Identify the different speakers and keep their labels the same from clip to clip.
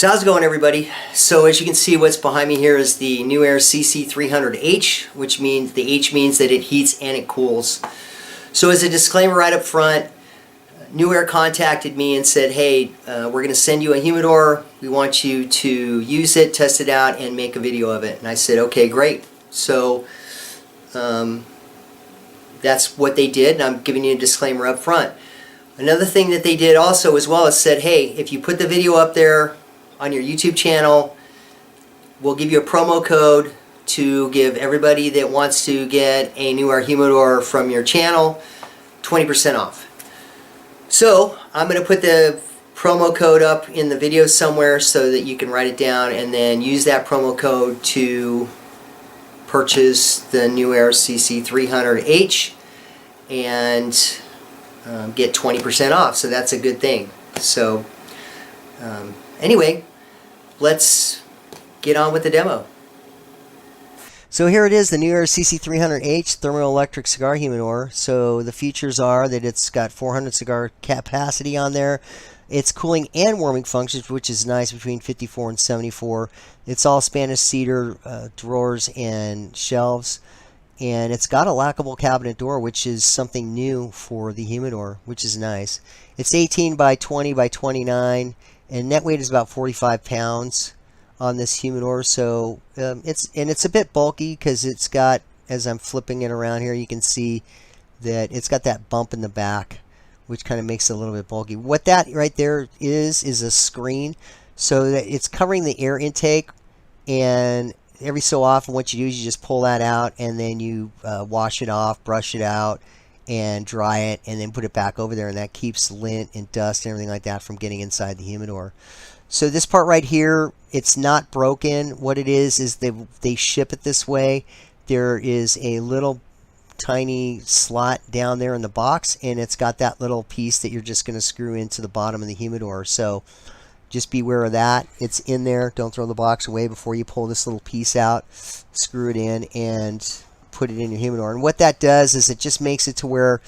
Speaker 1: So how's it going, everybody? So as you can see, what's behind me here is the NewAir CC300H, which means the H means that it heats and it cools. So as a disclaimer right up front, NewAir contacted me and said, hey, we're going to send you a humidor. We want you to use it, test it out, and make a video of it. And I said, okay, great. So that's what they did, and I'm giving you a disclaimer up front. Another thing that they did also as well is said, hey, if you put the video up there on your YouTube channel, we'll give you a promo code to give everybody that wants to get a NewAir humidor from your channel 20% off. So I'm going to put the promo code up in the video somewhere so that you can write it down and then use that promo code to purchase the NewAir CC300H and get 20% off. So that's a good thing. So anyway, let's get on with the demo. So here it is, the NewAir CC300H thermoelectric cigar humidor. So the features are that it's got 400 cigar capacity on there. It's cooling and warming functions, which is nice, between 54 and 74. It's all Spanish cedar drawers and shelves. And it's got a lockable cabinet door, which is something new for the humidor, which is nice. It's 18 by 20 by 29, and net weight is about 45 pounds on this humidor. So it's a bit bulky because it's got, as I'm flipping it around here, you can see that it's got that bump in the back, which kind of makes it a little bit bulky. What that right there is a screen, so that it's covering the air intake, and every so often what you do is you just pull that out and then you wash it off, brush it out, and dry it, and then put it back over there, and that keeps lint and dust and everything like that from getting inside the humidor. So this part right here, it's not broken. What it is they ship it this way. There is a little tiny slot down there in the box, and it's got that little piece that you're just going to screw into the bottom of the humidor. So just be aware of that. It's in there. Don't throw the box away before you pull this little piece out. Screw it in and put it in your humidor. And what that does is it just makes it to where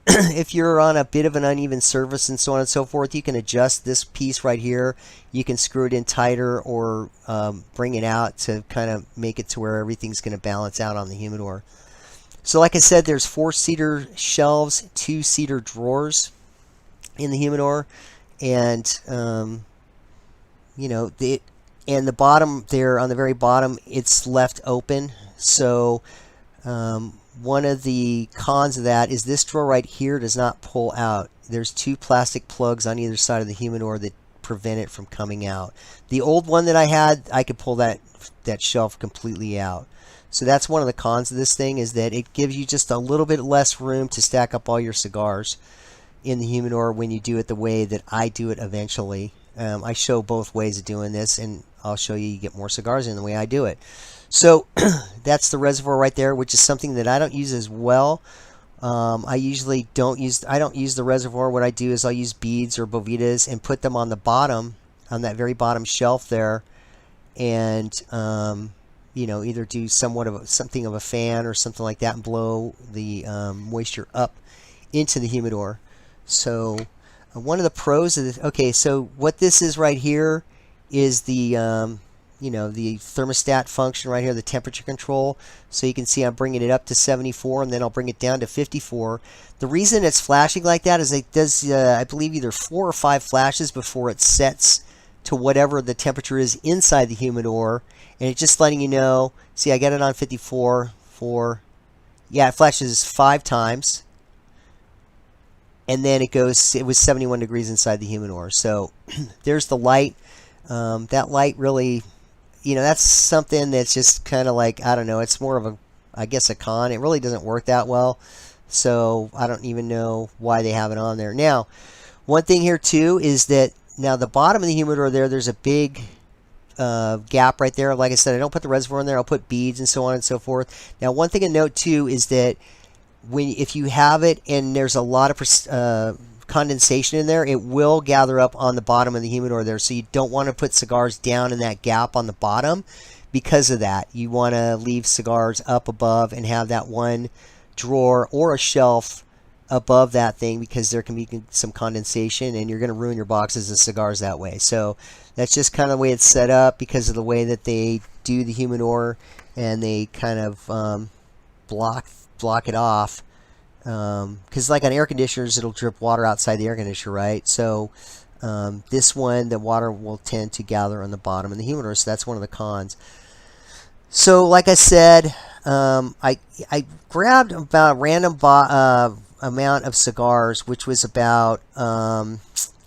Speaker 1: if you're on a bit of an uneven surface and so on and so forth, you can adjust this piece right here. You can screw it in tighter or bring it out to kind of make it to where everything's going to balance out on the humidor. So like I said, there's 4 cedar shelves, 2 cedar drawers in the humidor, and you know, and the bottom there, on the very bottom, it's left open. So one of the cons of that is this drawer right here does not pull out. There's 2 plastic plugs on either side of the humidor that prevent it from coming out. The old one that I had, I could pull that shelf completely out. So that's one of the cons of this thing, is that it gives you just a little bit less room to stack up all your cigars in the humidor when you do it the way that I do it eventually. I show both ways of doing this, and I'll show you get more cigars in the way I do it. So that's the reservoir right there, which is something that I don't use as well. I usually don't use the reservoir. What I do is I'll use beads or bovitas and put them on the bottom, on that very bottom shelf there, and you know, either do something of a fan or something like that and blow the moisture up into the humidor. So one of the pros of this, okay, so what this is right here is the you know, the thermostat function right here, the temperature control. So you can see I'm bringing it up to 74, and then I'll bring it down to 54. The reason it's flashing like that is it does, I believe, either 4 or 5 flashes before it sets to whatever the temperature is inside the humidor, and it's just letting you know. See, I got it on 54 for, yeah, it flashes 5 times, and then it was 71 degrees inside the humidor. So there's the light. That light really, you know, that's something that's just kind of like, I don't know, it's more of a, I guess, a con. It really doesn't work that well, so I don't even know why they have it on there. Now, one thing here too is that now the bottom of the humidor there's a big gap right there. Like I said, I don't put the reservoir in there. I'll put beads and so on and so forth. Now, one thing to note too is that if you have it and there's a lot of condensation in there, it will gather up on the bottom of the humidor there. So you don't want to put cigars down in that gap on the bottom because of that. You want to leave cigars up above and have that one drawer or a shelf above that thing, because there can be some condensation, and you're going to ruin your boxes of cigars that way. So that's just kind of the way it's set up, because of the way that they do the humidor, and they kind of block it off. Because like on air conditioners, it'll drip water outside the air conditioner, right? So this one, the water will tend to gather on the bottom of the humidor, so that's one of the cons. So like I said, I grabbed about a random amount of cigars, which was about, I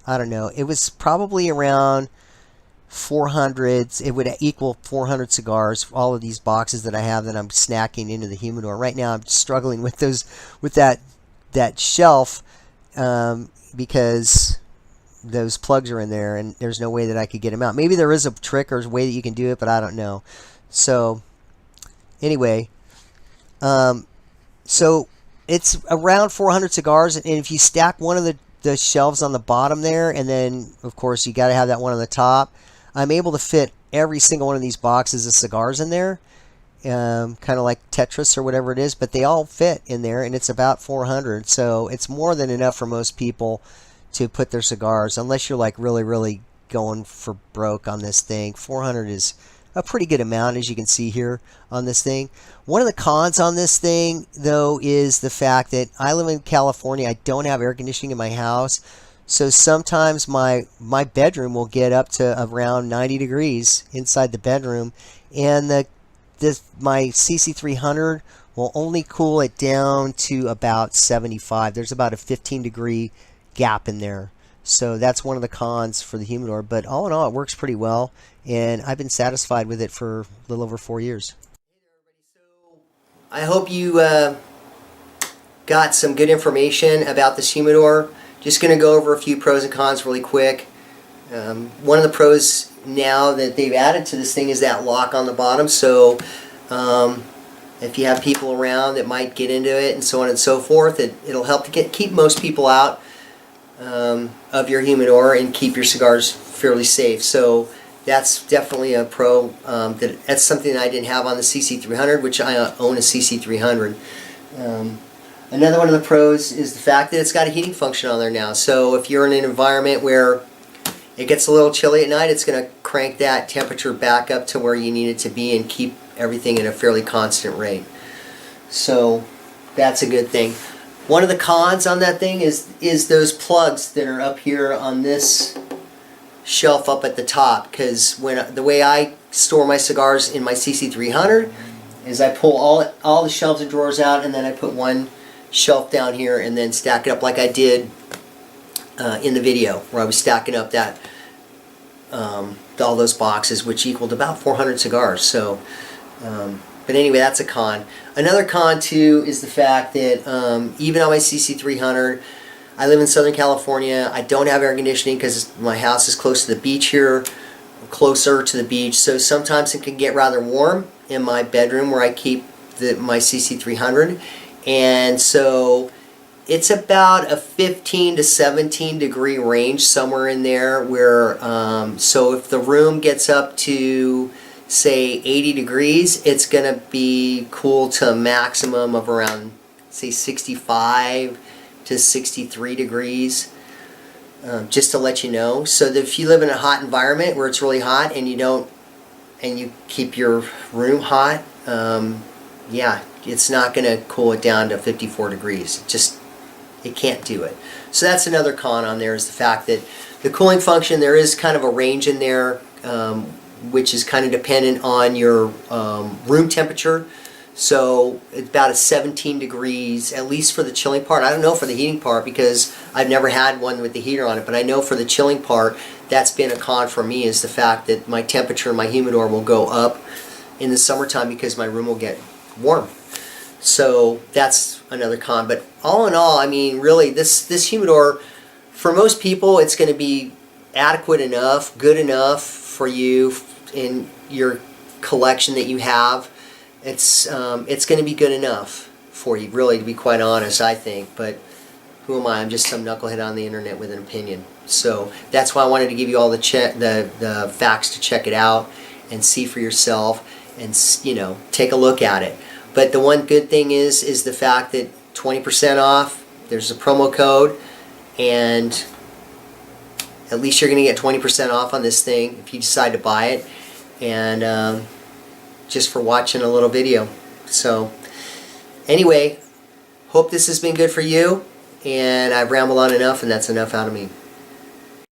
Speaker 1: don't know, it was probably around 400. It would equal 400 cigars, all of these boxes that I have that I'm snacking into the humidor. Right now I'm struggling with that shelf, because those plugs are in there and there's no way that I could get them out. Maybe there is a trick or a way that you can do it, but I don't know. So anyway, so it's around 400 cigars, and if you stack one of the shelves on the bottom there, and then of course you got to have that one on the top, I'm able to fit every single one of these boxes of cigars in there, kind of like Tetris or whatever it is, but they all fit in there, and it's about 400. So it's more than enough for most people to put their cigars, unless you're like really going for broke on this thing. 400 is a pretty good amount, as you can see here on this thing. One of the cons on this thing, though, is the fact that I live in California. I don't have air conditioning in my house, so sometimes my bedroom will get up to around 90 degrees inside the bedroom, and my CC300 will only cool it down to about 75. There's about a 15-degree gap in there. So that's one of the cons for the humidor, but all in all, it works pretty well, and I've been satisfied with it for a little over 4 years. I hope you got some good information about this humidor. Just going to go over a few pros and cons really quick. One of the pros now that they've added to this thing is that lock on the bottom, so if you have people around that might get into it and so on and so forth, it'll help to keep most people out of your humidor and keep your cigars fairly safe. So that's definitely a pro. That's something that I didn't have on the CC300, which I own a CC300. Another one of the pros is the fact that it's got a heating function on there now. So if you're in an environment where it gets a little chilly at night, it's going to crank that temperature back up to where you need it to be and keep everything at a fairly constant rate. So that's a good thing. One of the cons on that thing is those plugs that are up here on this shelf up at the top, because the way I store my cigars in my CC300 is I pull all the shelves and drawers out, and then I put one shelf down here and then stack it up like I did in the video where I was stacking up that all those boxes, which equaled about 400 cigars. So but anyway, that's a con. Another con too is the fact that even on my CC300, I live in Southern California. I don't have air conditioning because my house is close to the beach here, closer to the beach, so sometimes it can get rather warm in my bedroom where I keep my CC300, and so it's about a 15 to 17 degree range, somewhere in there, where so if the room gets up to say 80 degrees, it's gonna be cool to a maximum of around say 65 to 63 degrees, just to let you know. So that if you live in a hot environment where it's really hot and you keep your room hot, yeah, it's not going to cool it down to 54 degrees. It can't do it. So that's another con on there, is the fact that the cooling function, there is kind of a range in there, which is kind of dependent on your room temperature. So it's about a 17 degrees, at least for the chilling part. I don't know for the heating part because I've never had one with the heater on it, but I know for the chilling part, that's been a con for me, is the fact that my temperature in my humidor will go up in the summertime because my room will get warm. So that's another con. But all in all, I mean, really, this humidor, for most people, it's going to be adequate enough, good enough for you in your collection that you have. It's going to be good enough for you, really, to be quite honest, I think. But who am I? I'm just some knucklehead on the internet with an opinion. So that's why I wanted to give you all the facts to check it out and see for yourself, and take a look at it. But the one good thing is the fact that 20% off. there's a promo code, and at least you're going to get 20% off on this thing if you decide to buy it, and just for watching a little video. So anyway, hope this has been good for you, and I've rambled on enough, and that's enough out of me.